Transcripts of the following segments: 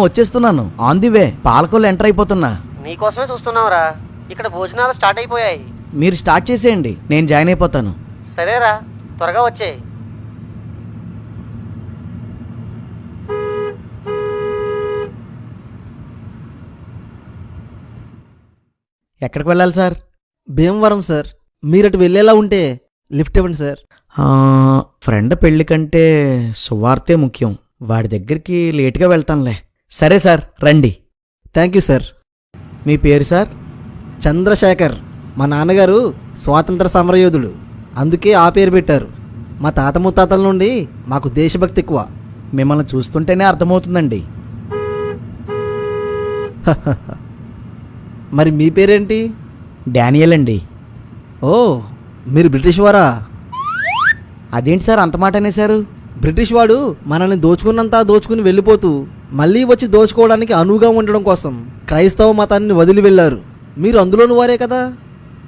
వచ్చేస్తున్నాను. On the way. Palakollu enter అయిపోతున్నా. నీకోసమే చూస్తున్నావురా. ఇక్కడ భోజనాలు స్టార్ట్ అయిపోయాయి. మీరు స్టార్ట్ చేసేయండి, నేను జాయిన్ అయిపోతాను. సరేరా, త్వరగా వచ్చేయ్. ఎక్కడికి వెళ్ళాలి సార్? భీమవరం సార్. మీరటు వెళ్ళేలా ఉంటే లిఫ్ట్ ఇవ్వండి సార్. ఫ్రెండ్ పెళ్లి కంటే సువార్తే ముఖ్యం. వాడి దగ్గరికి లేటుగా వెళ్తానులే. సరే సార్, రండి. Thank you sir. మీ పేరు సార్? చంద్రశేఖర్. మా నాన్నగారు స్వాతంత్ర సమరయోధుడు, అందుకే ఆ పేరు పెట్టారు. మా తాత ముత్తాతల నుండి మాకు దేశభక్తి ఎక్కువ. మిమ్మల్ని చూస్తుంటేనే అర్థమవుతుందండి. మరి మీ పేరేంటి? డానియల్ అండి. ఓ, మీరు బ్రిటిష్ వారా? అదేంటి సార్ అంత మాట అనేశారు? బ్రిటిష్ వాడు మనల్ని దోచుకున్నంతా దోచుకుని వెళ్ళిపోతూ మళ్ళీ వచ్చి దోచుకోవడానికి అనువుగా ఉండడం కోసం క్రైస్తవ మతాన్ని వదిలి వెళ్ళారు. మీరు అందులోని వారే కదా,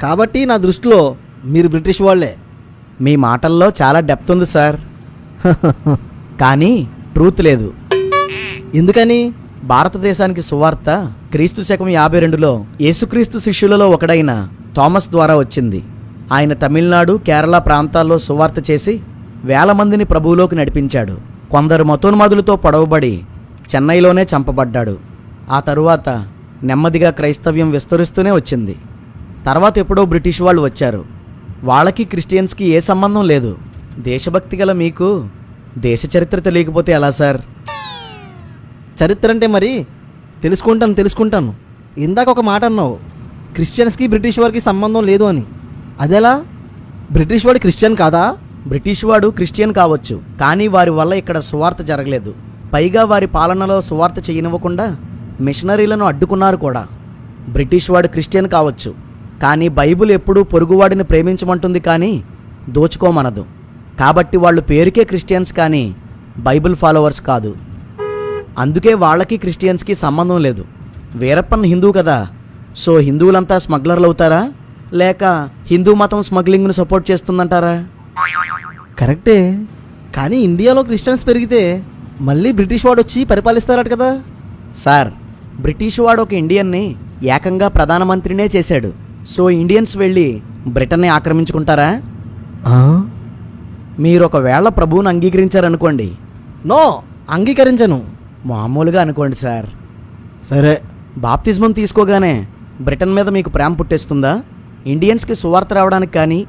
కాబట్టి నా దృష్టిలో మీరు బ్రిటిష్ వాళ్ళే. మీ మాటల్లో చాలా డెప్త్ ఉంది సార్. కానీ ట్రూత్ లేదు. ఎందుకని? భారతదేశానికి సువార్త క్రీస్తు శకం 52లో యేసుక్రీస్తు శిష్యులలో ఒకడైన థామస్ ద్వారా వచ్చింది. ఆయన తమిళనాడు, కేరళ ప్రాంతాల్లో సువార్త చేసి వేల మందిని ప్రభువులోకి నడిపించాడు. కొందరు మతోన్మాదులతో పొడవబడి చెన్నైలోనే చంపబడ్డాడు. ఆ తరువాత నెమ్మదిగా క్రైస్తవ్యం విస్తరిస్తూనే వచ్చింది. తర్వాత ఎప్పుడో బ్రిటిష్ వాళ్ళు వచ్చారు. వాళ్ళకి క్రిస్టియన్స్కి ఏ సంబంధం లేదు. దేశభక్తి గల మీకు దేశ చరిత్ర తెలియకపోతే ఎలా సార్? చరిత్ర అంటే మరి తెలుసుకుంటాను. ఇందాక ఒక మాట అన్నావు, క్రిస్టియన్స్కి బ్రిటిష్ వారికి సంబంధం లేదు అని. అదెలా? బ్రిటిష్ వాడు క్రిస్టియన్ కాదా? బ్రిటిష్ వాడు క్రిస్టియన్ కావచ్చు, కానీ వారి వల్ల ఇక్కడ సువార్త జరగలేదు. పైగా వారి పాలనలో సువార్త చేయనివ్వకుండా మిషనరీలను అడ్డుకున్నారు కూడా. బ్రిటిష్ వాడు క్రిస్టియన్ కావచ్చు, కానీ బైబిల్ ఎప్పుడూ పొరుగువాడిని ప్రేమించమంటుంది, కానీ దోచుకోమనదు. కాబట్టి వాళ్ళు పేరుకే క్రిస్టియన్స్, కానీ బైబిల్ ఫాలోవర్స్ కాదు. అందుకే వాళ్ళకి క్రిస్టియన్స్కి సంబంధం లేదు. వీరప్పన్ హిందూ కదా, సో హిందువులంతా స్మగ్లర్లు అవుతారా, లేక హిందూ మతం స్మగ్లింగ్ను సపోర్ట్ చేస్తుందంటారా? కరెక్టే, కానీ ఇండియాలో క్రిస్టియన్స్ పెరిగితే మళ్ళీ బ్రిటిష్ వాడు వచ్చి పరిపాలిస్తారట కదా. సార్, బ్రిటిష్ వాడు ఒక ఇండియన్ని ఏకంగా ప్రధానమంత్రినే చేశాడు. సో ఇండియన్స్ వెళ్ళి బ్రిటన్ని ఆక్రమించుకుంటారా? మీరు ఒకవేళ ప్రభువును అంగీకరించారనుకోండి. నో, అంగీకరించను. మామూలుగా అనుకోండి సార్. సరే. బాప్తిజమం తీసుకోగానే బ్రిటన్ మీద మీకు ప్రేమ పుట్టేస్తుందా? ఇండియన్స్కి సువార్త రావడానికి కానీ,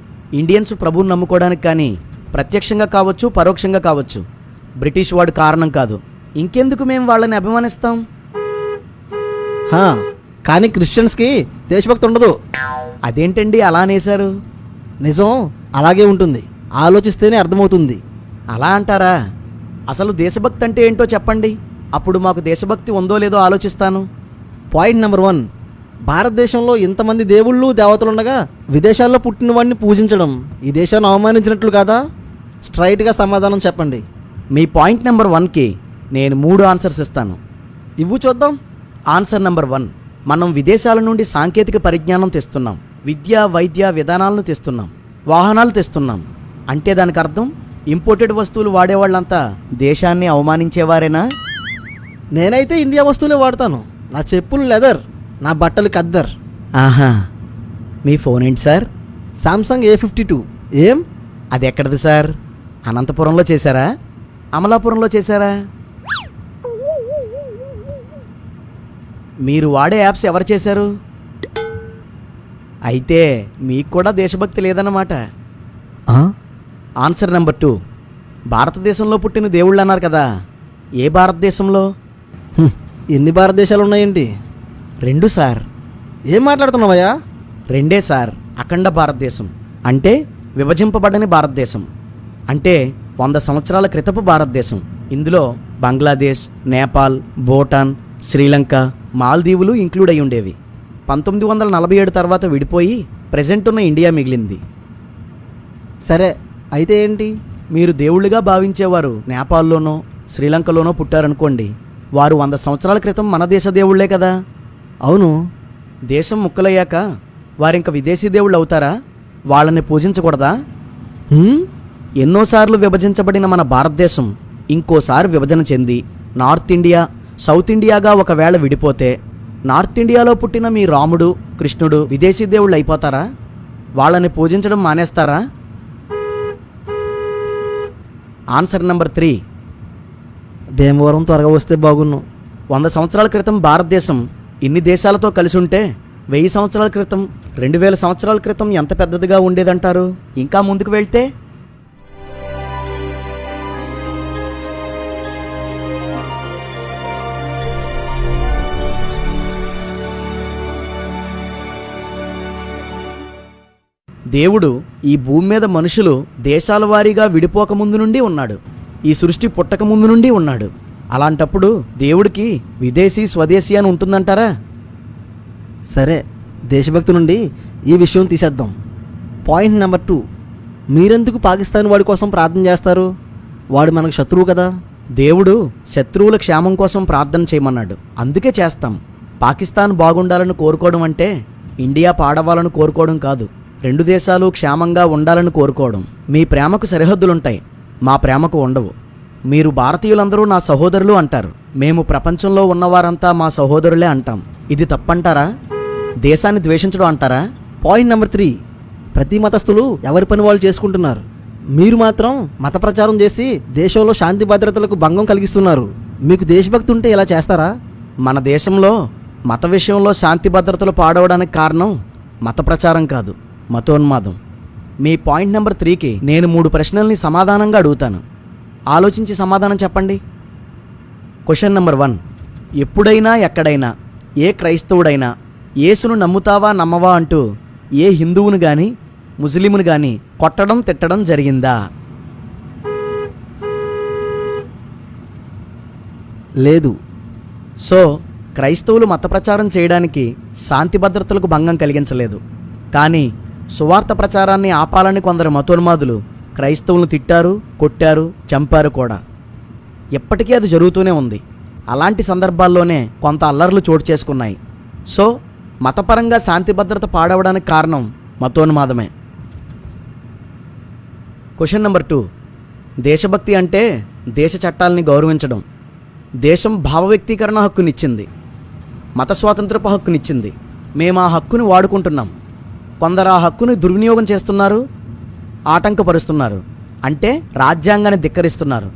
ఇండియన్స్ ప్రభువుని నమ్ముకోవడానికి కానీ ప్రత్యక్షంగా కావచ్చు, పరోక్షంగా కావచ్చు, బ్రిటిష్ వాడు కారణం కాదు. ఇంకెందుకు మేము వాళ్ళని అభిమానిస్తాం? కానీ క్రిస్టియన్స్కి దేశభక్తి ఉండదు. అదేంటండి అలా అనేశారు? నిజం అలాగే ఉంటుంది, ఆలోచిస్తేనే అర్థమవుతుంది. అలా అంటారా? అసలు దేశభక్తి అంటే ఏంటో చెప్పండి, అప్పుడు మాకు దేశభక్తి ఉందో లేదో ఆలోచిస్తాను. పాయింట్ నెంబర్ 1, భారతదేశంలో ఇంతమంది దేవుళ్ళు దేవతలుండగా విదేశాల్లో పుట్టిన వాడిని పూజించడం ఈ దేశాన్ని అవమానించినట్లు కాదా? స్ట్రైట్గా సమాధానం చెప్పండి. మీ పాయింట్ నెంబర్ 1కి నేను 3 ఆన్సర్స్ ఇస్తాను. ఇవ్వు చూద్దాం. ఆన్సర్ నెంబర్ 1, మనం విదేశాల నుండి సాంకేతిక పరిజ్ఞానం తెస్తున్నాం, విద్య వైద్య విధానాలను తెస్తున్నాం, వాహనాలు తెస్తున్నాం. అంటే దానికి అర్థం ఇంపోర్టెడ్ వస్తువులు వాడేవాళ్ళంతా దేశాన్ని అవమానించేవారేనా? నేనైతే ఇండియా వస్తువులే వాడతాను. నా చెప్పులు లెదర్, నా బట్టలు ఖద్దర్. ఆహా, మీ ఫోన్ ఏంటి సార్? Samsung A52. ఏం? అది ఎక్కడిది సార్? అనంతపురంలో చేశారా, అమలాపురంలో చేశారా? మీరు వాడే యాప్స్ ఎవరు చేశారు? అయితే మీకు కూడా దేశభక్తి లేదన్నమాట. ఆన్సర్ నెంబర్ 2, భారతదేశంలో పుట్టిన దేవుళ్ళు అన్నారు కదా, ఏ భారతదేశంలో? ఎన్ని భారతదేశాలు ఉన్నాయేంటి? 2 సార్. ఏం మాట్లాడుతున్నావయ్యా? 2 సార్. అఖండ భారతదేశం అంటే విభజింపబడని భారతదేశం, అంటే 100 సంవత్సరాల క్రితపు భారతదేశం. ఇందులో బంగ్లాదేశ్, నేపాల్, భూటాన్, శ్రీలంక, మాల్దీవులు ఇంక్లూడ్ అయి ఉండేవి. 1947 తర్వాత విడిపోయి ప్రెజెంట్ ఉన్న ఇండియా మిగిలింది. సరే, అయితే ఏంటి? మీరు దేవుళ్ళుగా భావించేవారు నేపాల్లోనో శ్రీలంకలోనో పుట్టారనుకోండి, వారు 100 సంవత్సరాల క్రితం మన దేశ దేవుళ్లే కదా. అవును. దేశం ముక్కలయ్యాక వారింక విదేశీ దేవుళ్ళు అవుతారా? వాళ్ళని పూజించకూడదా? ఎన్నోసార్లు విభజించబడిన మన భారతదేశం ఇంకోసారి విభజన చెంది నార్త్ ఇండియా, సౌత్ ఇండియాగా ఒకవేళ విడిపోతే నార్త్ ఇండియాలో పుట్టిన మీ రాముడు కృష్ణుడు విదేశీ దేవుళ్ళు అయిపోతారా? వాళ్ళని పూజించడం మానేస్తారా? Answer number 3. భీమవరం త్వరగా వస్తే బాగున్ను. 100 సంవత్సరాల క్రితం భారతదేశం ఇన్ని దేశాలతో కలిసి ఉంటే 1000 సంవత్సరాల క్రితం 2000 సంవత్సరాల క్రితం ఎంత పెద్దదిగా ఉండేదంటారు? ఇంకా ముందుకు వెళ్తే దేవుడు ఈ భూమి మీద మనుషులు దేశాల వారీగా విడిపోక ముందు నుండి ఉన్నాడు. ఈ సృష్టి పుట్టక ముందు నుండి ఉన్నాడు. అలాంటప్పుడు దేవుడికి విదేశీ స్వదేశీ అని ఉంటుందంటారా? సరే, దేశభక్తి నుండి ఈ విషయం తీసేద్దాం. Point number 2. మీరెందుకు పాకిస్తాన్ వాడి కోసం ప్రార్థన చేస్తారు? వాడు మనకు శత్రువు కదా. దేవుడు శత్రువుల క్షేమం కోసం ప్రార్థన చేయమన్నాడు, అందుకే చేస్తాం. పాకిస్తాన్ బాగుండాలని కోరుకోవడం అంటే ఇండియా పాడవాలని కోరుకోవడం కాదు. 2 దేశాలు క్షేమంగా ఉండాలని కోరుకోవడం. మీ ప్రేమకు సరిహద్దులుంటాయి, మా ప్రేమకు ఉండవు. మీరు భారతీయులందరూ నా సహోదరులు అంటారు, మేము ప్రపంచంలో ఉన్నవారంతా మా సహోదరులే అంటాం. ఇది తప్పంటారా? దేశాన్ని ద్వేషించడం అంటారా? Point number 3. ప్రతి మతస్థులు ఎవరి పని వాళ్ళు చేసుకుంటున్నారు. మీరు మాత్రం మత ప్రచారం చేసి దేశంలో శాంతి భద్రతలకు భంగం కలిగిస్తున్నారు. మీకు దేశభక్తి ఉంటే ఇలా చేస్తారా? మన దేశంలో మత విషయంలో శాంతి భద్రతలు పాడవడానికి కారణం మత ప్రచారం కాదు, మతోన్మాదం. మీ పాయింట్ నెంబర్ 3కి నేను 3 ప్రశ్నల్ని సమాధానంగా అడుగుతాను. ఆలోచించి సమాధానం చెప్పండి. Question number 1. ఎప్పుడైనా ఎక్కడైనా ఏ క్రైస్తవుడైనా యేసును నమ్ముతావా నమ్మవా అంటూ ఏ హిందువును గాని ముస్లింను గాని కొట్టడం తిట్టడం జరిగిందా? లేదు. సో క్రైస్తవులు మత ప్రచారం చేయడానికి శాంతి భద్రతలకు భంగం కలిగించలేదు. కానీ సువార్త ప్రచారాన్ని ఆపాలని కొందరు మతోన్మాదులు క్రైస్తవులను తిట్టారు, కొట్టారు, చంపారు కూడా. ఎప్పటికీ అది జరుగుతూనే ఉంది. అలాంటి సందర్భాల్లోనే కొంత అల్లర్లు చోటు చేసుకున్నాయి. సో మతపరంగా శాంతి భద్రత పాడవడానికి కారణం మతోన్మాదమే. Question number 2. దేశభక్తి అంటే దేశ చట్టాలని గౌరవించడం. దేశం భావ వ్యక్తీకరణ హక్కునిచ్చింది, మత స్వాతంత్రపు హక్కునిచ్చింది. మేము ఆ హక్కుని వాడుకుంటున్నాం. కొందరు ఆ హక్కుని దుర్వినియోగం చేస్తున్నారు, ఆటంకపరుస్తున్నారు. అంటే రాజ్యాంగాన్ని ధిక్కరిస్తున్నారు.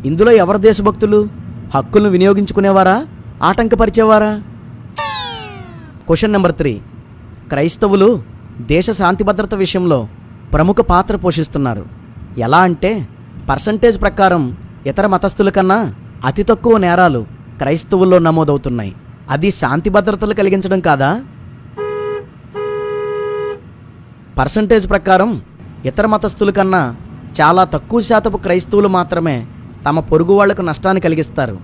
ఇందులో ఎవరు దేశభక్తులు? హక్కులను వినియోగించుకునేవారా, ఆటంకపరిచేవారా? Question number 3. క్రైస్తవులు దేశ శాంతి భద్రత విషయంలో ప్రముఖ పాత్ర పోషిస్తున్నారు. ఎలా అంటే పర్సంటేజ్ ప్రకారం ఇతర మతస్థుల కన్నా అతి తక్కువ నేరాలు క్రైస్తవుల్లో నమోదవుతున్నాయి. అది శాంతి భద్రతలు కలిగించడం కాదా? పర్సంటేజ్ ప్రకారం ఇతర మతస్థుల కన్నా చాలా తక్కువ శాతపు క్రైస్తవులు మాత్రమే తమ పొరుగు వాళ్లకు నష్టాన్ని కలిగిస్తారు.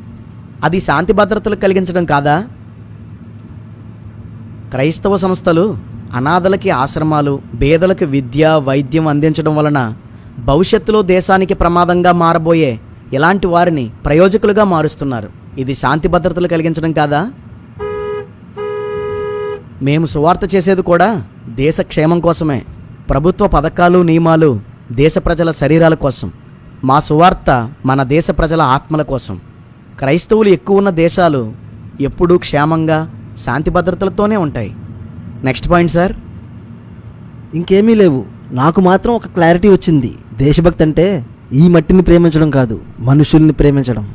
అది శాంతి భద్రతలు కలిగించడం కాదా? క్రైస్తవ సంస్థలు అనాథలకి ఆశ్రమాలు, పేదలకు విద్య, వైద్యం అందించడం వలన భవిష్యత్తులో దేశానికి ప్రమాదంగా మారబోయే ఇలాంటి వారిని ప్రయోజకులుగా మారుస్తున్నారు. ఇది శాంతి భద్రతలు కలిగించడం కాదా? మేము సువార్త చేసేది కూడా దేశ క్షేమం కోసమే. ప్రభుత్వ పథకాలు, నియమాలు దేశ ప్రజల శరీరాల కోసం. మా సువార్త మన దేశ ప్రజల ఆత్మల కోసం. క్రైస్తవులు ఎక్కువ ఉన్న దేశాలు ఎప్పుడూ క్షేమంగా శాంతి భద్రతలతోనే ఉంటాయి. Next point sir. ఇంకేమీ లేవు. నాకు మాత్రం ఒక క్లారిటీ వచ్చింది. దేశభక్తి అంటే ఈ మట్టిని ప్రేమించడం కాదు, మనుషుల్ని ప్రేమించడం.